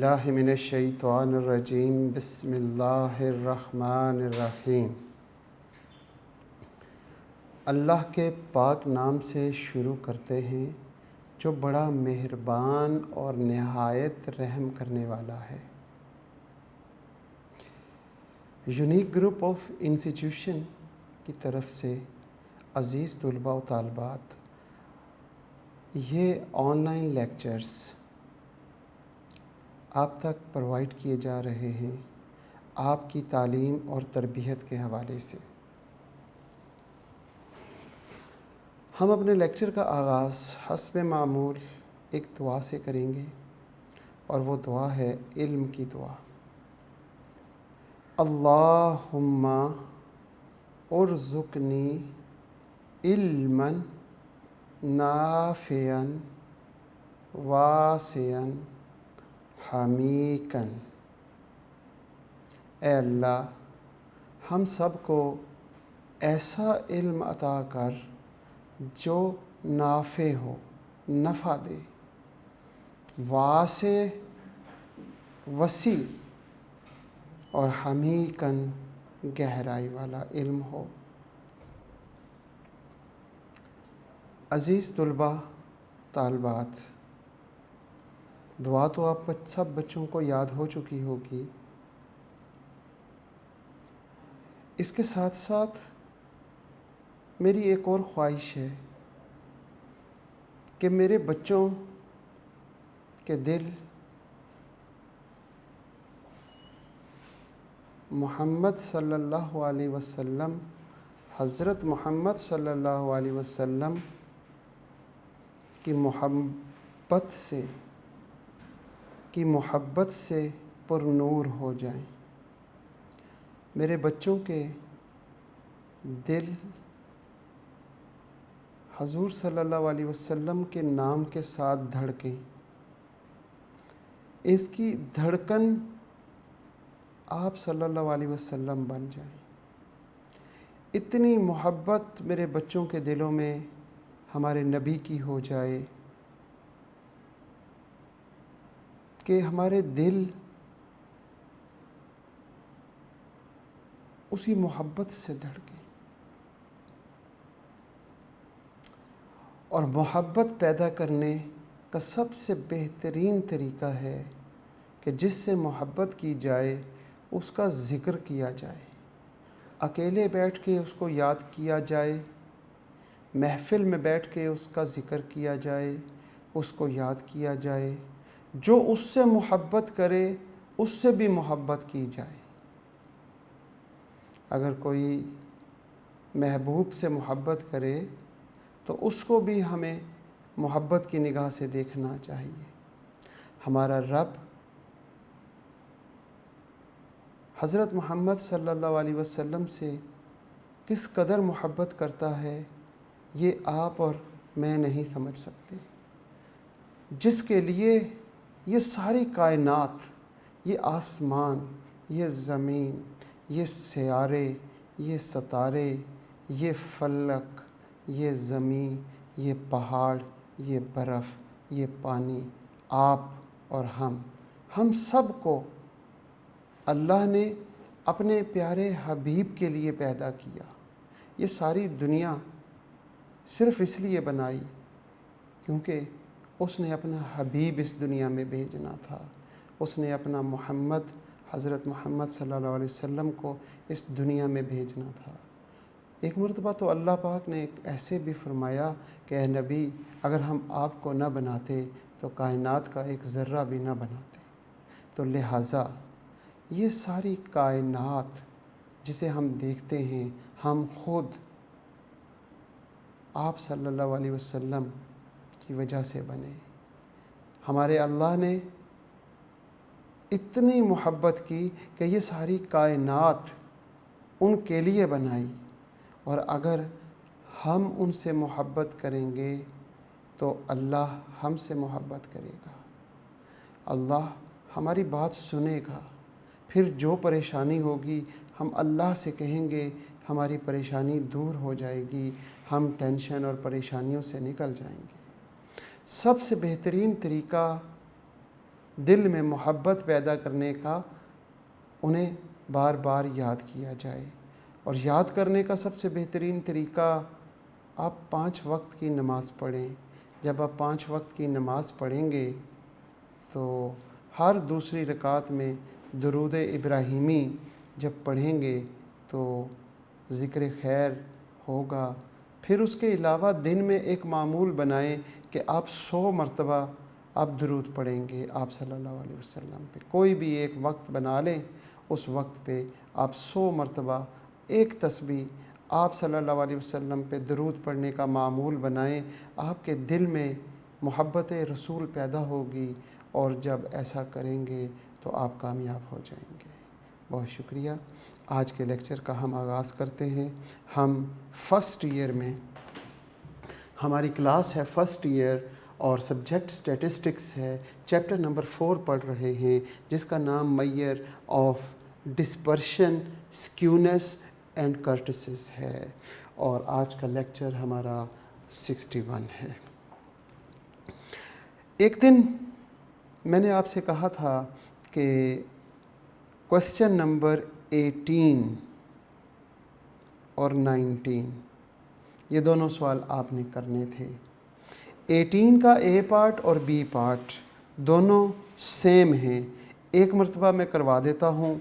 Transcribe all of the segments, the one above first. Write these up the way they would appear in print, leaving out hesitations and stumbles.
बिस्मिल्लाहि मिनश्शैतानिर्रजीम बिस्मिल्लाहिर्रहमानिर्रहीम। अल्लाह के पाक नाम से शुरू करते हैं जो बड़ा मेहरबान और नहायत रहम करने वाला है। यूनिक ग्रुप ऑफ इंस्टीट्यूशन की तरफ से अज़ीज़ तुलबा व तालबात, ये ऑनलाइन लेक्चर्स आप तक प्रोवाइड किए जा रहे हैं आपकी तालीम और तरबियत के हवाले से। हम अपने लेक्चर का आगाज़ हस्ब मामूल एक दुआ से करेंगे और वो दुआ है इल्म की दुआ। अल्लाहुम्मा उर्ज़ुक़नी इल्मन नाफ़िअन वासिअन हमीकन। ए अल्लाह, हम सब को ऐसा इल्म अता कर जो नाफ़े हो, नफ़ा दे, वासे वसी और हमीकन गहराई वाला इल्म हो। अज़ीज़ तुलबा तालबात, दुआ तो आप सब बच्चों को याद हो चुकी होगी। इसके साथ साथ मेरी एक और ख्वाहिश है कि मेरे बच्चों के दिल मोहम्मद सल्लल्लाहु अलैहि वसल्लम, हज़रत मोहम्मद सल्लल्लाहु अलैहि वसल्लम की मोहब्बत से पुरनूर हो जाएं। मेरे बच्चों के दिल हजूर सल्लल्लाहु अलैहि वसल्लम के नाम के साथ धड़कें, इसकी धड़कन आप सल्लल्लाहु अलैहि वसल्लम बन जाएं। इतनी मोहब्बत मेरे बच्चों के दिलों में हमारे नबी की हो जाए कि हमारे दिल उसी मोहब्बत से धड़के। और मोहब्बत पैदा करने का सबसे बेहतरीन तरीका है कि जिससे मोहब्बत की जाए उसका ज़िक्र किया जाए, अकेले बैठ के उसको याद किया जाए, महफ़िल में बैठ के उसका ज़िक्र किया जाए, उसको याद किया जाए। जो उससे मोहब्बत करे उससे भी मोहब्बत की जाए। अगर कोई महबूब से मोहब्बत करे तो उसको भी हमें मोहब्बत की निगाह से देखना चाहिए। हमारा रब हज़रत मोहम्मद सल्लल्लाहु अलैहि वसल्लम से किस कदर मोहब्बत करता है ये आप और मैं नहीं समझ सकते। जिसके लिए ये सारी कायनात, ये आसमान, ये ज़मीन, ये सियारे, ये सितारे, ये फलक, ये ज़मीन, ये पहाड़, ये बर्फ़, ये पानी, आप और हम सब को अल्लाह ने अपने प्यारे हबीब के लिए पैदा किया। ये सारी दुनिया सिर्फ़ इसलिए बनाई क्योंकि उसने अपना हबीब इस दुनिया में भेजना था। उसने अपना मोहम्मद, हज़रत मोहम्मद सल्लल्लाहु अलैहि वसल्लम को इस दुनिया में भेजना था। एक मरतबा तो अल्लाह पाक ने ऐसे भी फरमाया कि ए नबी, अगर हम आपको न बनाते तो कायनात का एक ज़र्रा भी न बनाते। तो लिहाजा ये सारी कायनात जिसे हम देखते हैं, हम ख़ुद आप सल्लल्लाहु अलैहि वसल्लम की वजह से बने। हमारे अल्लाह ने इतनी मोहब्बत की कि ये सारी कायनात उनके लिए बनाई। और अगर हम उनसे मोहब्बत करेंगे तो अल्लाह हमसे मोहब्बत करेगा। अल्लाह हमारी बात सुनेगा। फिर जो परेशानी होगी हम अल्लाह से कहेंगे, हमारी परेशानी दूर हो जाएगी, हम टेंशन और परेशानियों से निकल जाएंगे। सबसे बेहतरीन तरीका दिल में मोहब्बत पैदा करने का उन्हें बार बार याद किया जाए। और याद करने का सबसे बेहतरीन तरीका, आप 5 वक्त की नमाज़ पढ़ें। जब आप 5 वक्त की नमाज़ पढ़ेंगे तो हर दूसरी रकात में दुरूद इब्राहिमी जब पढ़ेंगे तो ज़िक्र खैर होगा। फिर उसके अलावा दिन में एक मामूल बनाएं कि आप 100 मरतबा आप दुरूद पढ़ेंगे आप सल्लल्लाहु अलैहि वसल्लम पे। कोई भी एक वक्त बना लें, उस वक्त पे आप 100 मरतबा एक तस्बीह आप सल्लल्लाहु अलैहि वसल्लम पे दुरूद पढ़ने का मामूल बनाएं। आपके दिल में मोहब्बत रसूल पैदा होगी और जब ऐसा करेंगे तो आप कामयाब हो जाएंगे। बहुत शुक्रिया। आज के लेक्चर का हम आगाज़ करते हैं। हम फर्स्ट ईयर में, हमारी क्लास है फर्स्ट ईयर और सब्जेक्ट स्टैटिस्टिक्स है, चैप्टर नंबर 4 पढ़ रहे हैं जिसका नाम measure of dispersion, skewness and kurtosis है। और आज का लेक्चर हमारा 61 है। एक दिन मैंने आपसे कहा था कि क्वेश्चन नंबर 18 और 19 ये दोनों सवाल आपने करने थे। 18 का ए पार्ट और बी पार्ट दोनों सेम हैं। एक मरतबा मैं करवा देता हूँ।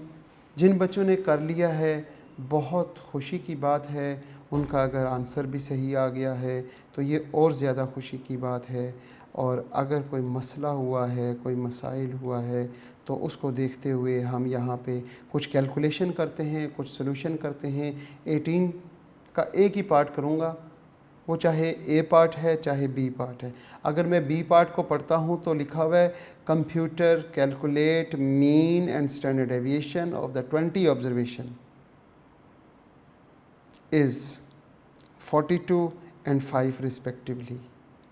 जिन बच्चों ने कर लिया है बहुत खुशी की बात है, उनका अगर आंसर भी सही आ गया है तो ये और ज़्यादा खुशी की बात है। और अगर कोई मसला हुआ है, कोई मसाइल हुआ है तो उसको देखते हुए हम यहाँ पे कुछ कैलकुलेशन करते हैं, कुछ सॉल्यूशन करते हैं। 18 का एक ही पार्ट करूँगा, वो चाहे ए पार्ट है चाहे बी पार्ट है। अगर मैं बी पार्ट को पढ़ता हूँ तो लिखा हुआ है computer calculate mean and standard deviation of the 20 observation is 42 and 5 respectively.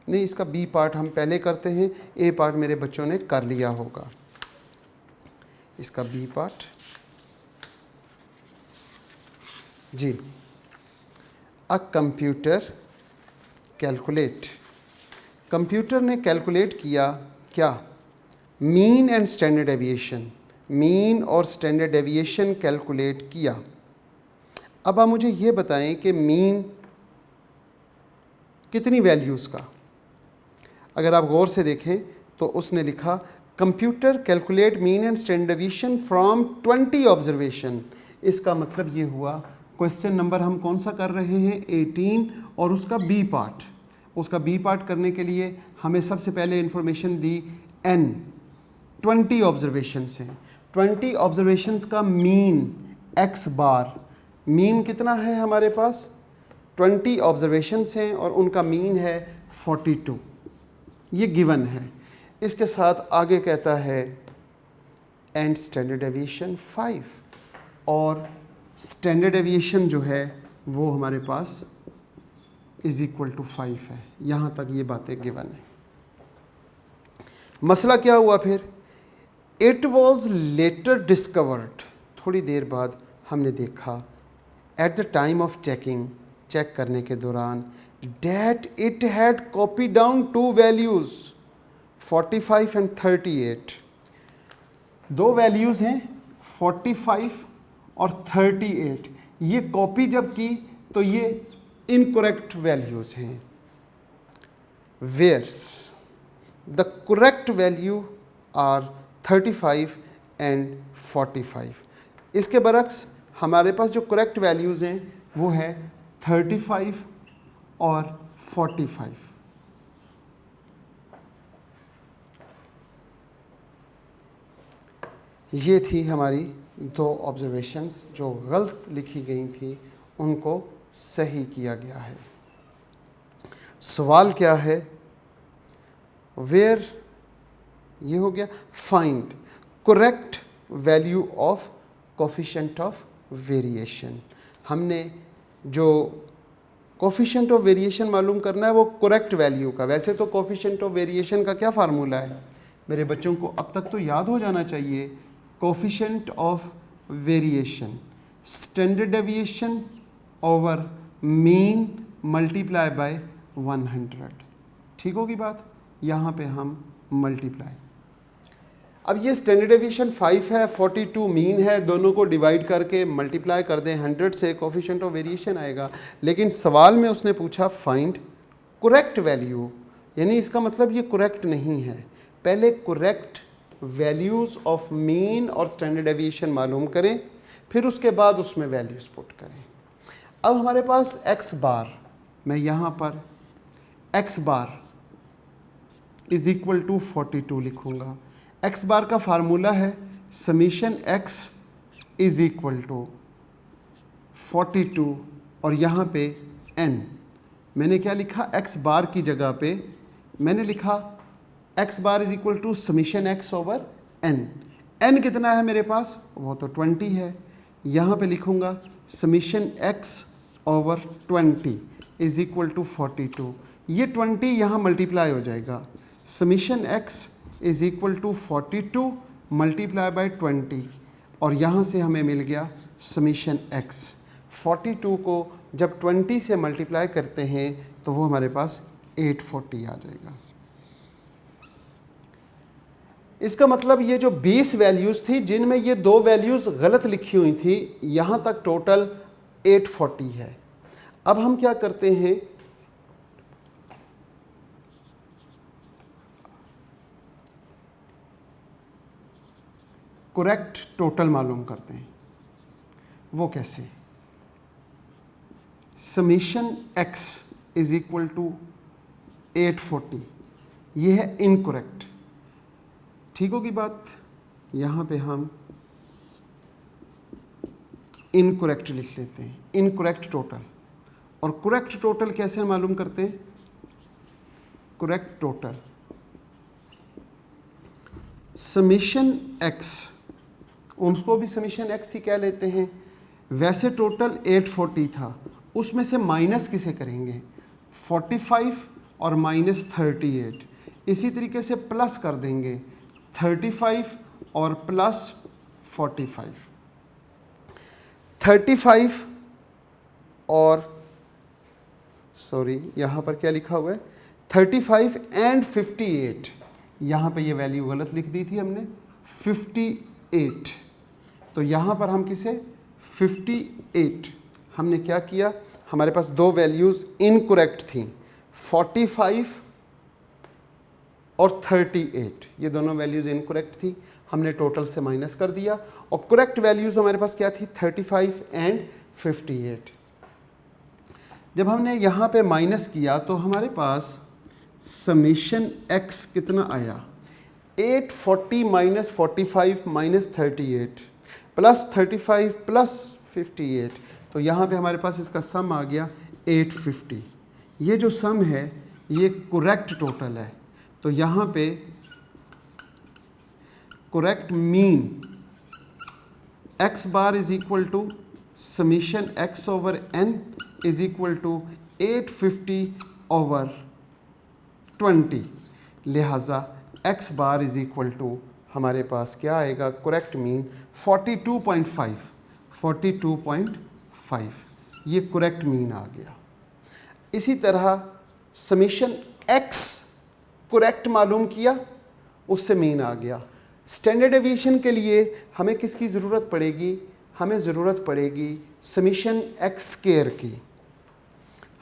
नहीं, इसका बी पार्ट हम पहले करते हैं, ए पार्ट मेरे बच्चों ने कर लिया होगा। इसका बी पार्ट जी, अ कंप्यूटर कैलकुलेट, कंप्यूटर ने कैलकुलेट किया क्या, mean and standard deviation, mean और स्टैंडर्ड डेविएशन कैलकुलेट किया। अब आप मुझे ये बताएं कि मीन कितनी वैल्यूज़ का। अगर आप गौर से देखें तो उसने लिखा computer calculate mean and standard deviation from 20 observation. इसका मतलब ये हुआ क्वेश्चन नंबर हम कौन सा कर रहे हैं, 18 और उसका बी पार्ट। उसका बी पार्ट करने के लिए हमें सबसे पहले इंफॉर्मेशन दी n, 20 ऑब्जर्वेशंस हैं। 20 ऑब्जर्वेशंस का मीन x बार, मीन कितना है हमारे पास, 20 ऑब्जर्वेशंस हैं और उनका मीन है 42। ये गिवन है। इसके साथ आगे कहता है एंड स्टैंडर्ड डेविएशन 5, और स्टैंडर्ड डेविएशन जो है वो हमारे पास इज़ इक्वल टू 5 है। यहाँ तक ये बातें गिवन है। मसला क्या हुआ फिर, इट वॉज लेटर डिस्कवर्ड, थोड़ी देर बाद हमने देखा, at the time of checking, check करने के दौरान, that it had copied down 2 values 45 and 38। दो वैल्यूज़ हैं 45 और 38। ये कॉपी जब की तो ये इनकरेक्ट वैल्यूज़ हैं। Where's the correct value are 35 and 45। इसके बरक्स हमारे पास जो करेक्ट वैल्यूज़ हैं वो है 35 और 45। ये थी हमारी दो ऑब्जर्वेशंस जो गलत लिखी गई थी, उनको सही किया गया है। सवाल क्या है, वेयर, ये हो गया, find correct value of coefficient of variation. हमने जो कोफिशिएंट ऑफ वेरिएशन मालूम करना है वो करेक्ट वैल्यू का। वैसे तो कोफिशिएंट ऑफ वेरिएशन का क्या फार्मूला है, मेरे बच्चों को अब तक तो याद हो जाना चाहिए। Coefficient of variation standard deviation over mean multiply by 100। ठीक होगी बात, यहाँ पे हम मल्टीप्लाई। अब ये स्टैंडर्ड डेविएशन 5 है, 42 मीन है, दोनों को डिवाइड करके मल्टीप्लाई कर दें 100 से, कोफिशिएंट ऑफ वेरिएशन आएगा। लेकिन सवाल में उसने पूछा फाइंड करेक्ट वैल्यू, यानी इसका मतलब ये करेक्ट नहीं है। पहले करेक्ट वैल्यूज़ ऑफ मीन और स्टैंडर्ड डेविएशन मालूम करें, फिर उसके बाद उसमें वैल्यूज़ पुट करें। अब हमारे पास x बार, मैं यहाँ पर x bar is equal to 42 लिखूँगा। x बार का फार्मूला है summation x is equal to 42 और यहाँ पे n। मैंने क्या लिखा, x बार की जगह पे मैंने लिखा x bar is equal to summation x over n। n कितना है मेरे पास, वो तो 20 है। यहाँ पे लिखूँगा summation x over 20 is equal to 42। ये 20 यहाँ मल्टीप्लाई हो जाएगा, summation x is equal to 42 multiply by 20 और यहाँ से हमें मिल गया समीशन x। 42 को जब 20 से मल्टीप्लाई करते हैं तो वो हमारे पास 840 आ जाएगा। इसका मतलब ये जो 20 वैल्यूज़ थी जिनमें ये 2 वैल्यूज़ गलत लिखी हुई थी, यहाँ तक टोटल 840 है। अब हम क्या करते हैं, करेक्ट टोटल मालूम करते हैं। वो कैसे, summation x is equal to 840, ये है इनकरेक्ट। ठीक होगी बात, यहाँ पे हम इनकरेक्ट लिख लेते हैं, इनकरेक्ट टोटल। और करेक्ट टोटल कैसे मालूम करते हैं, करेक्ट टोटल समीशन x, उसको भी समीशन x ही कह लेते हैं। वैसे टोटल 840 था, उसमें से माइनस किसे करेंगे, 45 और माइनस 38। इसी तरीके से प्लस कर देंगे 35 और प्लस 45। 35 और यहाँ पर क्या लिखा हुआ है, 35 एंड 58। यहाँ पे ये वैल्यू गलत लिख दी थी हमने, 58। तो यहाँ पर हम किसे 58, हमने क्या किया, हमारे पास 2 वैल्यूज़ इनकरेक्ट थी, 45 और 38। ये दोनों वैल्यूज़ इनकरेक्ट थी, हमने टोटल से माइनस कर दिया। और करेक्ट वैल्यूज़ हमारे पास क्या थी, 35 एंड 58। जब हमने यहाँ पे माइनस किया तो हमारे पास समीशन x कितना आया, 840 माइनस 45 माइनस 38 प्लस 35 प्लस 58। तो यहाँ पे हमारे पास इसका सम आ गया 850। ये जो सम है ये करेक्ट टोटल है। तो यहाँ पे correct mean x bar is equal to summation x over n is equal to 850 over 20। लिहाजा x bar is equal to हमारे पास क्या आएगा, करेक्ट मीन 42.5। 42.5 ये करेक्ट मीन आ गया। इसी तरह समीशन x करेक्ट मालूम किया, उससे मीन आ गया। स्टैंडर्ड डेविएशन के लिए हमें किसकी ज़रूरत पड़ेगी, हमें ज़रूरत पड़ेगी समीशन x स्क्वायर की।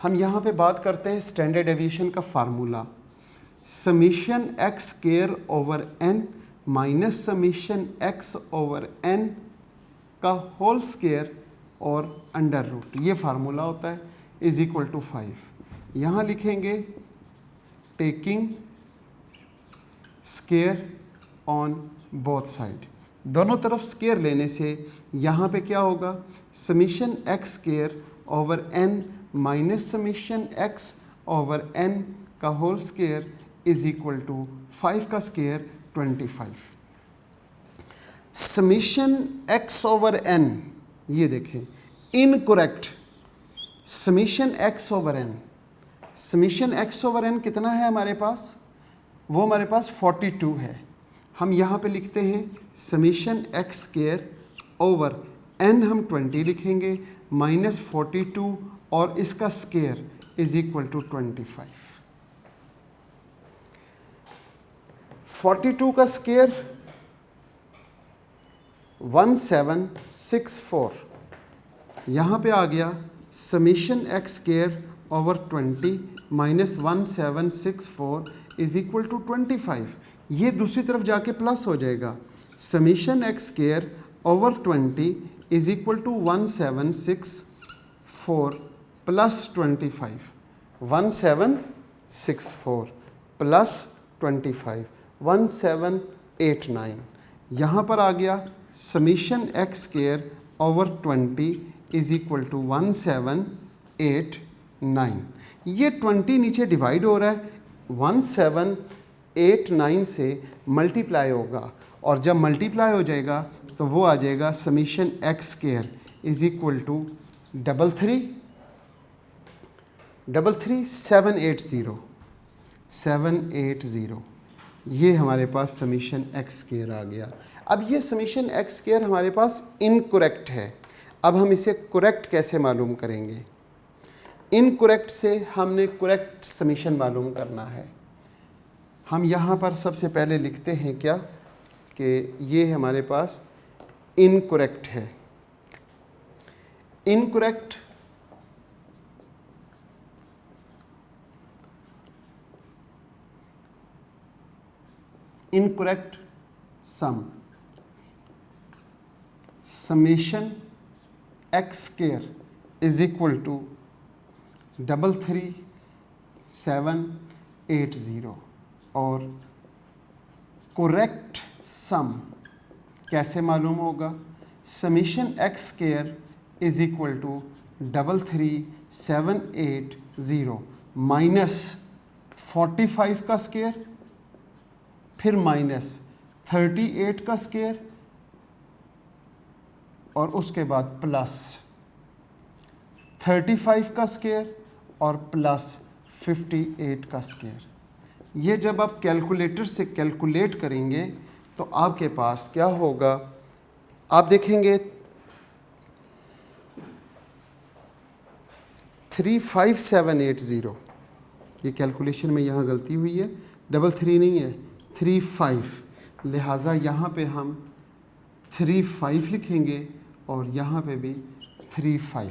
हम यहाँ पे बात करते हैं स्टैंडर्ड डेविएशन का formula, summation x square over n minus summation x over n का होल स्क्वायर और अंडर रूट, ये फार्मूला होता है, इज इक्वल टू 5। यहाँ लिखेंगे taking square on both side, दोनों तरफ स्क्वायर लेने से यहाँ पे क्या होगा, summation x square over n minus summation x over n का whole square is equal to 5 का square 25। Summation x over n, ये देखें incorrect, summation x over n, summation x over n कितना है हमारे पास, वो हमारे पास 42 है। हम यहाँ पे लिखते हैं summation x square over n, हम 20 लिखेंगे माइनस 42 और इसका स्क्वायर इज इक्वल टू 25। 42 का स्क्वायर 1764। यहाँ पे आ गया summation x square over 20 minus 1764 is equal to 25। ये दूसरी तरफ जाके प्लस हो जाएगा। Summation x square over 20 is equal to 1764 plus 25। 1764 plus 25 1789। यहाँ पर आ गया summation x square over 20 is equal to 1789। ये 20 नीचे डिवाइड हो रहा है, 1789 से मल्टीप्लाई होगा, और जब मल्टीप्लाई हो जाएगा तो वो आ जाएगा summation x square is equal to 780। ये हमारे पास समीशन एक्स स्क्वायर आ गया। अब ये समीशन एक्स स्क्वायर हमारे पास इनकरेक्ट है। अब हम इसे करेक्ट कैसे मालूम करेंगे? इनकरेक्ट से हमने करेक्ट समीशन मालूम करना है। हम यहाँ पर सबसे पहले लिखते हैं क्या कि ये हमारे पास इनकरेक्ट है। Incorrect incorrect sum summation x square is equal to 33780। और करेक्ट सम कैसे मालूम होगा? Summation x square is equal to 33780 minus 45 का स्क्वायर, फिर माइनस 38 का स्क्वायर, और उसके बाद प्लस 35 का स्क्वायर और प्लस 58 का स्क्वायर। ये जब आप कैलकुलेटर से कैलकुलेट करेंगे तो आपके पास क्या होगा? आप देखेंगे 35780। ये कैलकुलेशन में यहाँ गलती हुई है, 33 नहीं है 35, लिहाजा यहाँ पे हम 35 लिखेंगे और यहाँ पे भी 35।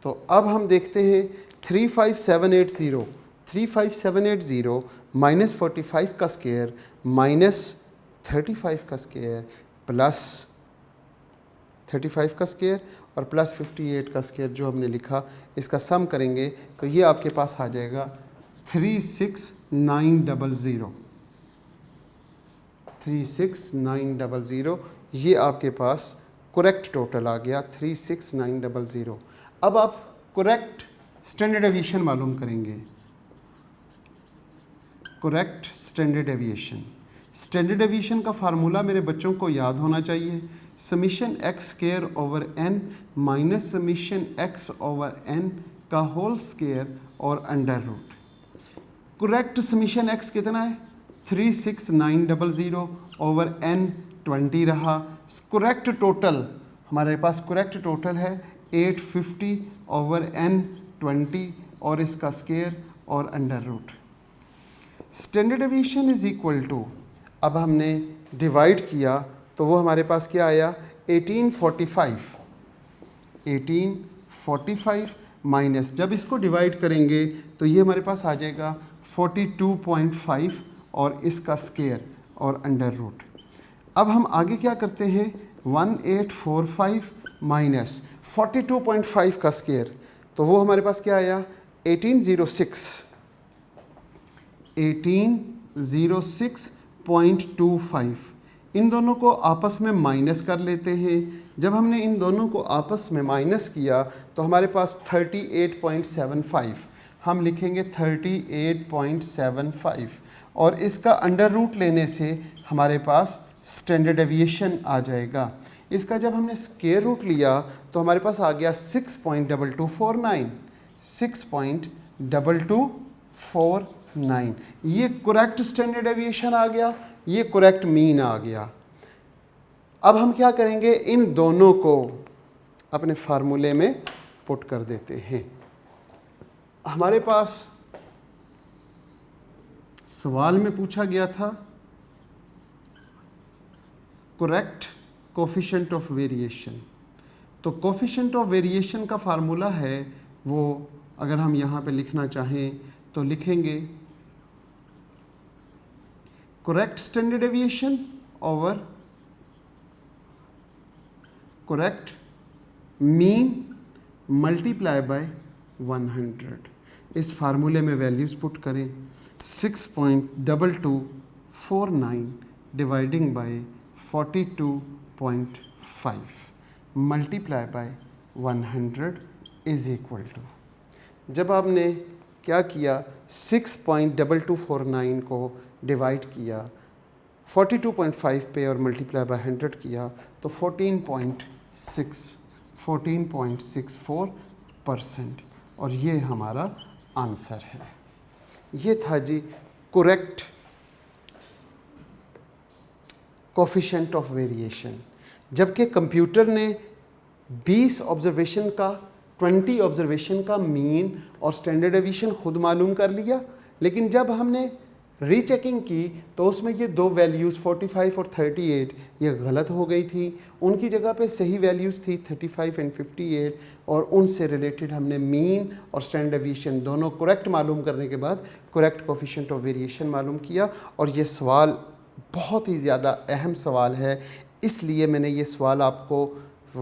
तो अब हम देखते हैं 35780 माइनस 45 का स्क्वायर माइनस 35 का स्क्वायर प्लस 35 का स्क्वायर और प्लस 58 का स्क्वायर जो हमने लिखा, इसका सम करेंगे तो ये आपके पास आ जाएगा 36900। 36900 ये आपके पास करेक्ट टोटल आ गया 36900। अब आप करेक्ट स्टैंडर्ड डेविएशन मालूम करेंगे। Correct standard deviation, standard deviation का फार्मूला मेरे बच्चों को याद होना चाहिए। Summation x square over n minus summation x over n का होल स्क्वायर और under root. Correct summation x कितना है? 36900 ओवर एन 20 रहा। करेक्ट टोटल हमारे पास करेक्ट टोटल है 850 ओवर एन 20 और इसका स्क्वायर और under root. Standard deviation is equal to, अब हमने डिवाइड किया तो वो हमारे पास क्या आया? 1845 माइनस, जब इसको डिवाइड करेंगे तो ये हमारे पास आ जाएगा 42.5 और इसका स्क्वायर और अंडर रूट। अब हम आगे क्या करते हैं? 1845 माइनस 42.5 का स्क्वायर, तो वो हमारे पास क्या आया? 1806.25। इन दोनों को आपस में माइनस कर लेते हैं। जब हमने इन दोनों को आपस में माइनस किया तो हमारे पास 38.75, हम लिखेंगे 38.75 और इसका अंडर रूट लेने से हमारे पास स्टैंडर्ड डेविएशन आ जाएगा। इसका जब हमने स्क्वायर रूट लिया तो हमारे पास आ गया 6.2249। 6.2249 ये करेक्ट स्टैंडर्ड डेविएशन आ गया, ये करेक्ट मीन आ गया। अब हम क्या करेंगे? इन दोनों को अपने फार्मूले में पुट कर देते हैं। हमारे पास सवाल में पूछा गया था करेक्ट कोफिशिएंट ऑफ वेरिएशन। तो कोफिशिएंट ऑफ वेरिएशन का फार्मूला है वो, अगर हम यहाँ पे लिखना चाहें तो लिखेंगे correct standard deviation over correct mean multiply by 100। इस फार्मूले में वैल्यूज़ पुट करें 6.2249 dividing by 42.5 multiply by 100 is equal to, जब आपने क्या किया 6.2249 को डिवाइड किया 42.5 पे और मल्टीप्लाई बाय 100 किया तो 14.64%, और ये हमारा आंसर है। ये था जी करेक्ट कोफिशिएंट ऑफ वेरिएशन। जबकि कंप्यूटर ने 20 ऑब्जर्वेशन का 20 ऑब्जर्वेशन का मीन और स्टैंडर्ड डेविएशन खुद मालूम कर लिया, लेकिन जब हमने रीचेकिंग की तो उसमें ये दो वैल्यूज़ 45 और 38 ये गलत हो गई थी। उनकी जगह पे सही वैल्यूज़ थी 35 एंड 58, और उनसे रिलेटेड हमने मीन और स्टैंडर्ड डेविएशन दोनों करेक्ट मालूम करने के बाद करेक्ट कोफिशिएंट ऑफ वेरिएशन मालूम किया। और ये सवाल बहुत ही ज़्यादा अहम सवाल है, इसलिए मैंने ये सवाल आपको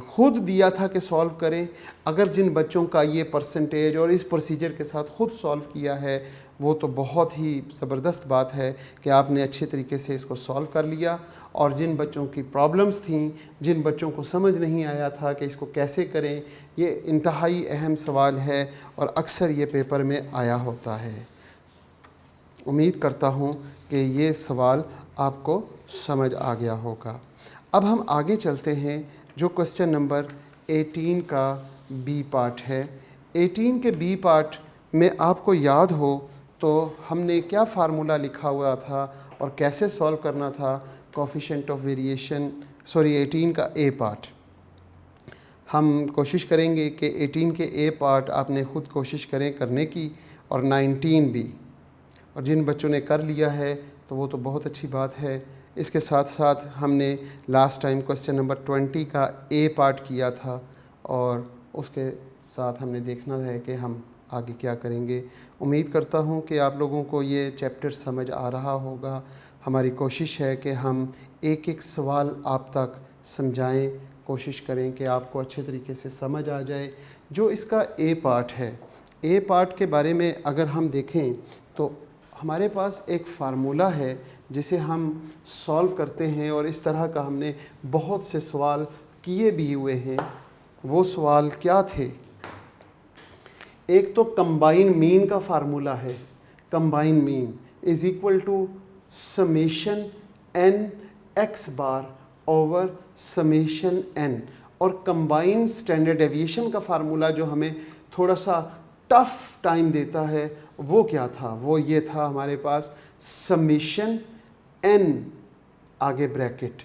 खुद दिया था कि सॉल्व करें। अगर जिन बच्चों का ये परसेंटेज और इस प्रोसीजर के साथ खुद सॉल्व किया है वो तो बहुत ही ज़बरदस्त बात है कि आपने अच्छे तरीके से इसको सॉल्व कर लिया। और जिन बच्चों की प्रॉब्लम्स थी, जिन बच्चों को समझ नहीं आया था कि इसको कैसे करें, ये इंतहाई अहम सवाल है और अक्सर ये पेपर में आया होता है। उम्मीद करता हूँ कि ये सवाल आपको समझ आ गया होगा। अब हम आगे चलते हैं, जो क्वेश्चन नंबर 18 का बी पार्ट है। 18 के बी पार्ट में आपको याद हो तो हमने क्या फार्मूला लिखा हुआ था और कैसे सॉल्व करना था कोफिशिएंट ऑफ वेरिएशन। 18 का ए पार्ट हम कोशिश करेंगे कि 18 के ए पार्ट आपने ख़ुद कोशिश करें करने की, और 19 भी। और जिन बच्चों ने कर लिया है तो वो तो बहुत अच्छी बात है। इसके साथ साथ हमने लास्ट टाइम क्वेश्चन नंबर 20 का ए पार्ट किया था, और उसके साथ हमने देखना है कि हम आगे क्या करेंगे। उम्मीद करता हूँ कि आप लोगों को ये चैप्टर समझ आ रहा होगा। हमारी कोशिश है कि हम एक एक सवाल आप तक समझाएं, कोशिश करें कि आपको अच्छे तरीके से समझ आ जाए। जो इसका ए पार्ट है, ए पार्ट के बारे में अगर हम देखें तो हमारे पास एक फ़ार्मूला है जिसे हम सॉल्व करते हैं, और इस तरह का हमने बहुत से सवाल किए भी हुए हैं। वो सवाल क्या थे? एक तो कंबाइन मीन का फार्मूला है। Combine mean is equal to summation n x bar over summation n. और कंबाइन स्टैंडर्ड डेविएशन का फार्मूला जो हमें थोड़ा सा टफ टाइम देता है वो क्या था? वो ये था हमारे पास समेशन एन आगे ब्रैकेट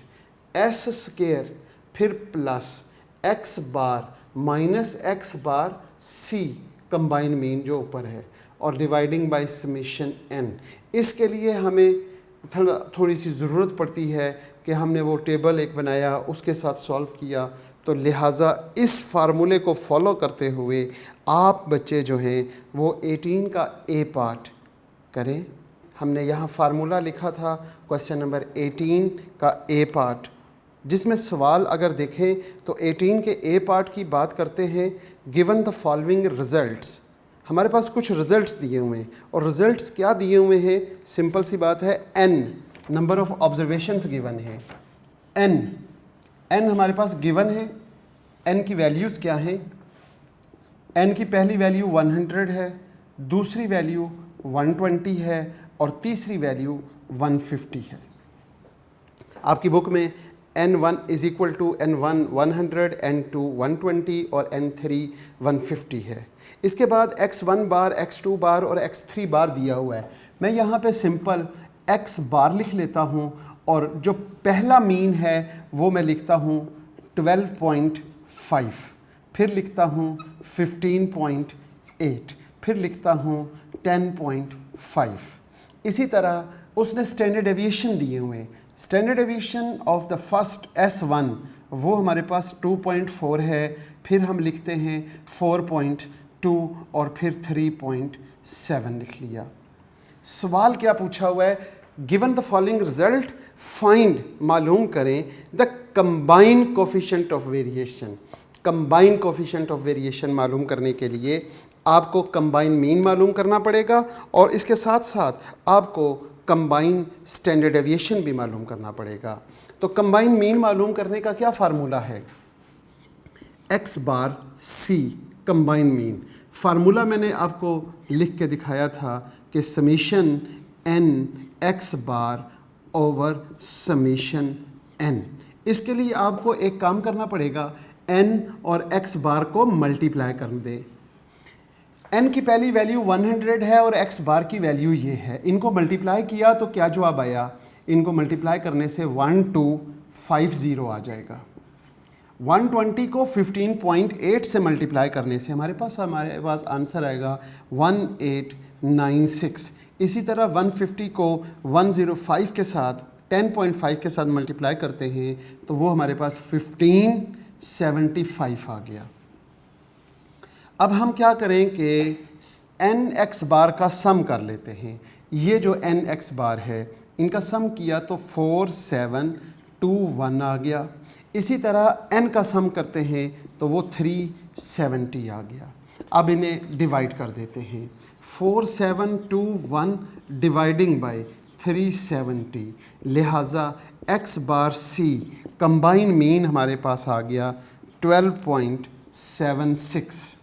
एस स्क्वायर फिर plus X bar minus X bar सी कंबाइन मीन जो ऊपर है, और डिवाइडिंग बाय समेशन एन। इसके लिए हमें थोड़ी सी ज़रूरत पड़ती है कि हमने वो टेबल एक बनाया, उसके साथ सॉल्व किया। तो लिहाजा इस फार्मूले को फॉलो करते हुए आप बच्चे जो हैं वो 18 का ए पार्ट करें। हमने यहाँ फार्मूला लिखा था क्वेश्चन नंबर 18 का ए पार्ट, जिसमें सवाल अगर देखें तो 18 के ए पार्ट की बात करते हैं। गिवन द फॉलोइंग रिजल्ट्स, हमारे पास कुछ रिजल्ट्स दिए हुए हैं, और रिजल्ट्स क्या दिए हुए हैं? सिंपल सी बात है, n number of observations given है। एन हमारे पास गिवन है। एन की वैल्यूज़ क्या हैं? एन की पहली वैल्यू 100 है, दूसरी वैल्यू 120 है, और तीसरी वैल्यू 150 है। आपकी बुक में N1 is equal to N1 100, N2 120 और N3 150 है। इसके बाद X1 बार, X2 बार और X3 बार दिया हुआ है। मैं यहाँ पे सिंपल X बार लिख लेता हूँ, और जो पहला मीन है वो मैं लिखता हूँ 12.5, फिर लिखता हूँ 15.8, फिर लिखता हूँ 10.5। इसी तरह उसने स्टैंडर्ड डेविएशन दिए हुए हैं, standard deviation of the first S1 वो हमारे पास 2.4 है, फिर हम लिखते हैं 4.2 और फिर 3.7 लिख लिया। सवाल क्या पूछा हुआ है, given the following result find, मालूम करें the combine coefficient of variation. Combine coefficient of variation मालूम करने के लिए आपको कंबाइन मीन मालूम करना पड़ेगा और इसके साथ साथ आपको कंबाइन स्टैंडर्ड डेविएशन भी मालूम करना पड़ेगा। तो कंबाइन मीन मालूम करने का क्या फार्मूला है, x बार c कंबाइन मीन। फार्मूला मैंने आपको लिख के दिखाया था कि समीशन n x बार ओवर समीशन n। इसके लिए आपको एक काम करना पड़ेगा, n और x बार को मल्टीप्लाई कर दें। n की पहली वैल्यू 100 है और x बार की वैल्यू ये है, इनको मल्टीप्लाई किया तो क्या जवाब आया, इनको मल्टीप्लाई करने से 1250 आ जाएगा। 120 को 15.8 से मल्टीप्लाई करने से हमारे पास आंसर आएगा 1896। इसी तरह 150 को 105 के साथ 10.5 के साथ मल्टीप्लाई करते हैं तो वो हमारे पास 1575 आ गया। अब हम क्या करें कि एन एक्स बार का सम कर लेते हैं। ये जो एन एक्स बार है इनका सम किया तो 4721 आ गया। इसी तरह n का सम करते हैं तो वो 370 आ गया। अब इन्हें डिवाइड कर देते हैं, 4721 डिवाइडिंग बाय 370, लिहाजा x बार c कंबाइन मीन हमारे पास आ गया 12.76।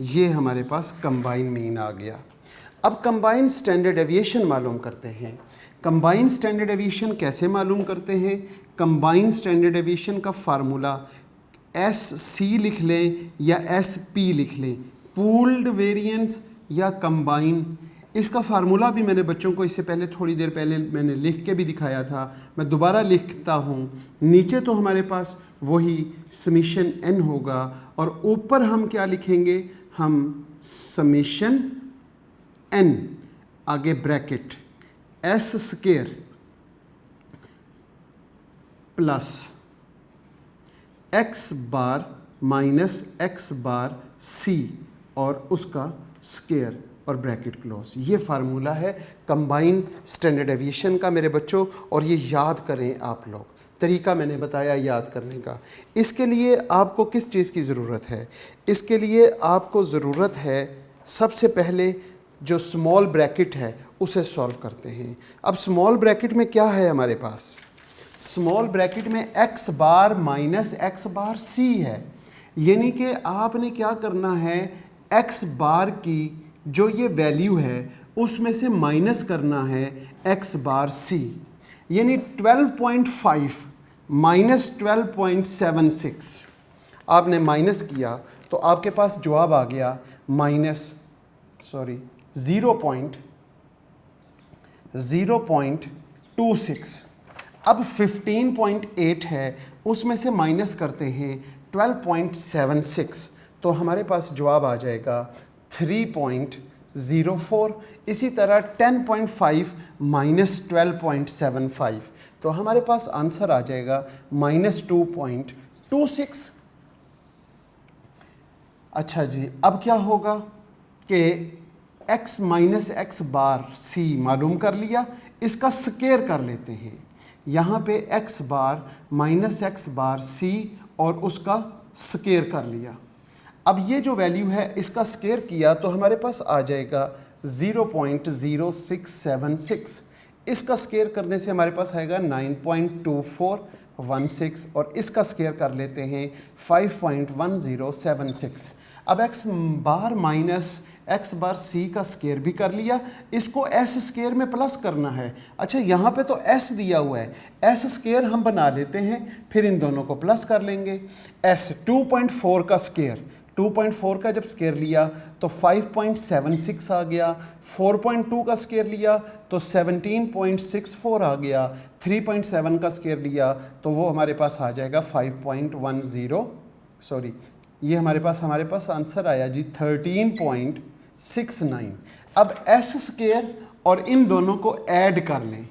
ये हमारे पास कंबाइन मीन आ गया। अब कंबाइन स्टैंडर्ड डेविएशन मालूम करते हैं। कंबाइन स्टैंडर्ड डेविएशन कैसे मालूम करते हैं, कंबाइन स्टैंडर्ड डेविएशन का फार्मूला SC लिख लें या SP लिख लें, पूल्ड वेरिएंस या कंबाइन। इसका फार्मूला भी मैंने बच्चों को इससे पहले थोड़ी देर पहले मैंने लिख के भी दिखाया था, मैं दोबारा लिखता हूँ। नीचे तो हमारे पास वही समीशन n होगा और ऊपर हम क्या लिखेंगे, हम समीशन n आगे bracket s square plus x बार माइनस x बार c और उसका स्क्वायर और ब्रैकेट क्लोज। ये फार्मूला है कंबाइन स्टैंडर्ड डेविएशन का मेरे बच्चों, और ये याद करें आप लोग। तरीका मैंने बताया याद करने का। इसके लिए आपको किस चीज़ की ज़रूरत है, इसके लिए आपको ज़रूरत है सबसे पहले जो स्मॉल ब्रैकेट है उसे सॉल्व करते हैं। अब स्मॉल ब्रैकेट में क्या है हमारे पास, स्मॉल ब्रैकेट में x बार माइनस x बार c है, यानी कि आपने क्या करना है, x बार की जो ये वैल्यू है उसमें से माइनस करना है x बार c, यानी 12.5 माइनस 12.76 आपने माइनस किया तो आपके पास जवाब आ गया माइनस 0.26। अब 15.8 है, उसमें से माइनस करते हैं 12.76 तो हमारे पास जवाब आ जाएगा 3.04। इसी तरह 10.5 माइनस 12.75 तो हमारे पास आंसर आ जाएगा माइनस 2.26। अच्छा जी, अब क्या होगा कि x माइनस एक्स बार c मालूम कर लिया, इसका स्क्वायर कर लेते हैं। यहाँ पे x बार माइनस एक्स बार c और उसका स्क्वायर कर लिया। अब ये जो वैल्यू है इसका स्क्वायर किया तो हमारे पास आ जाएगा 0.0676। इसका स्क्वायर करने से हमारे पास आएगा 9.2416 और इसका स्क्वायर कर लेते हैं 5.1076। अब x बार माइनस x बार c का स्क्वायर भी कर लिया, इसको s स्क्वायर में प्लस करना है। अच्छा, यहाँ पे तो s दिया हुआ है, s स्क्वायर हम बना लेते हैं, फिर इन दोनों को प्लस कर लेंगे। s 2.4 का स्क्वायर, 2.4 का जब स्क्वायर लिया तो 5.76 आ गया, 4.2 का स्क्वायर लिया तो 17.64 आ गया, 3.7 का स्क्वायर लिया तो वो हमारे पास आ जाएगा 5.10, ये हमारे पास आंसर आया जी 13.69। अब s स्क्वायर और इन दोनों को ऐड कर लें,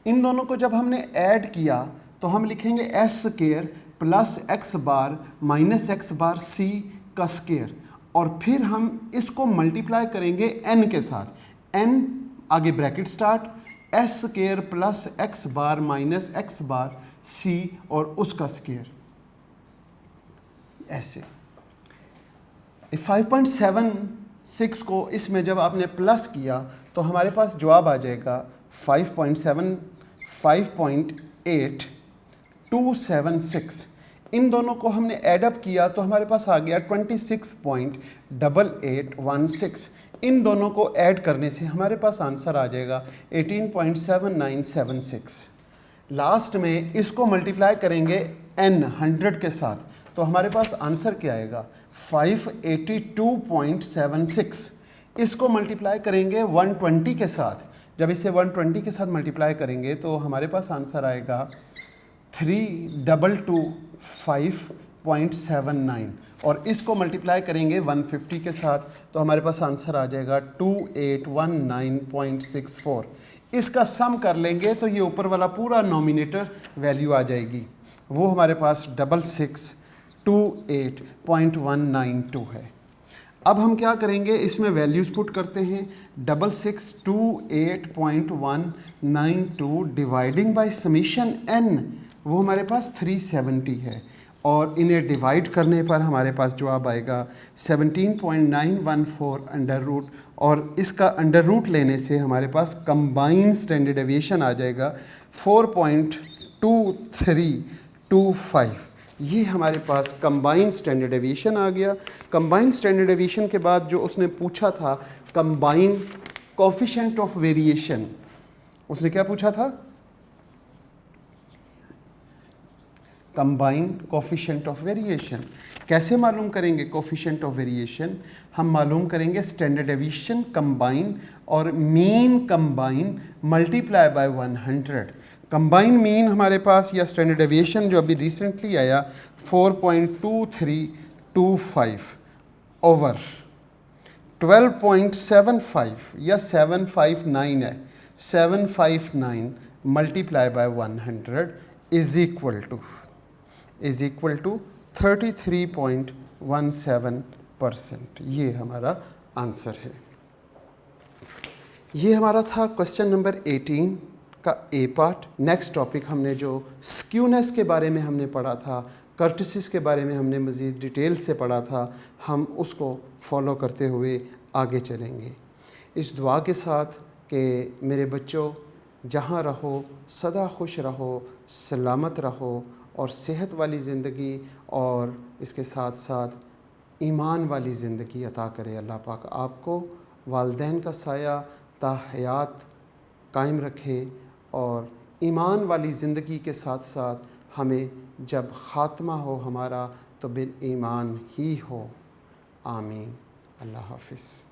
इन दोनों को जब हमने ऐड किया तो हम लिखेंगे S square plus X bar minus X bar सी का स्क्वायर, और फिर हम इसको मल्टीप्लाई करेंगे एन के साथ। एन आगे bracket start, S square plus X bar minus X bar C और उसका स्क्वायर, ऐसे। 5.76 को इसमें जब आपने प्लस किया तो हमारे पास जवाब आ जाएगा 5.7 5.8276। इन दोनों को हमने ऐडअप किया तो हमारे पास आ गया 26.8816। इन दोनों को ऐड करने से हमारे पास आंसर आ जाएगा 18.7976। लास्ट में इसको मल्टीप्लाई करेंगे n 100 के साथ तो हमारे पास आंसर क्या आएगा 582.76। इसको मल्टीप्लाई करेंगे 120 के साथ, जब इसे 120 के साथ मल्टीप्लाई करेंगे तो हमारे पास आंसर आएगा 3225.79, और इसको मल्टीप्लाई करेंगे 150 के साथ तो हमारे पास आंसर आ जाएगा 2819.64। इसका सम कर लेंगे तो ये ऊपर वाला पूरा नॉमिनेटर वैल्यू आ जाएगी, वो हमारे पास 6628.192 है। अब हम क्या करेंगे, इसमें वैल्यूज़ पुट करते हैं। 6628.192 डिवाइडिंग बाय समीशन n, वो हमारे पास 370 है, और इन्हें डिवाइड करने पर हमारे पास जवाब आएगा 17.914 अंडर रूट, और इसका अंडर रूट लेने से हमारे पास कंबाइंड स्टैंडर्ड डेविएशन आ जाएगा 4.2325। ये हमारे पास कंबाइंड स्टैंडर्ड डेविएशन आ गया। कंबाइंड स्टैंडर्ड डेविएशन के बाद जो उसने पूछा था कंबाइंड कोफिशिएंट ऑफ वेरिएशन, उसने क्या पूछा था, कंबाइंड कोफिशिएंट ऑफ वेरिएशन। कैसे मालूम करेंगे कोफिशिएंट ऑफ वेरिएशन, हम मालूम करेंगे स्टैंडर्ड डेविएशन कंबाइन और mean combine multiply by 100। Combine mean हमारे पास या स्टैंडर्ड डेविएशन जो अभी रिसेंटली आया 4.2325 ओवर 12.75 या 759 है, 759 multiply by 100 is equal to 33.17%। ये हमारा आंसर है। ये हमारा था क्वेश्चन नंबर 18 का ए पार्ट। नेक्स्ट टॉपिक हमने जो स्क्यूनेस के बारे में हमने पढ़ा था, कर्टिसिस के बारे में हमने मज़ीद डिटेल से पढ़ा था, हम उसको फॉलो करते हुए आगे चलेंगे इस दुआ के साथ कि मेरे बच्चों जहाँ रहो सदा खुश रहो, सलामत रहो और सेहत वाली ज़िंदगी और इसके साथ साथ ईमान वाली ज़िंदगी अता करे अल्लाह पाक आपको। वालिदैन का साया ता हयात कायम रखे और ईमान वाली ज़िंदगी के साथ साथ हमें जब ख़ात्मा हो हमारा तो बिल ईमान ही हो। आमीन। अल्लाह हाफ़िज़।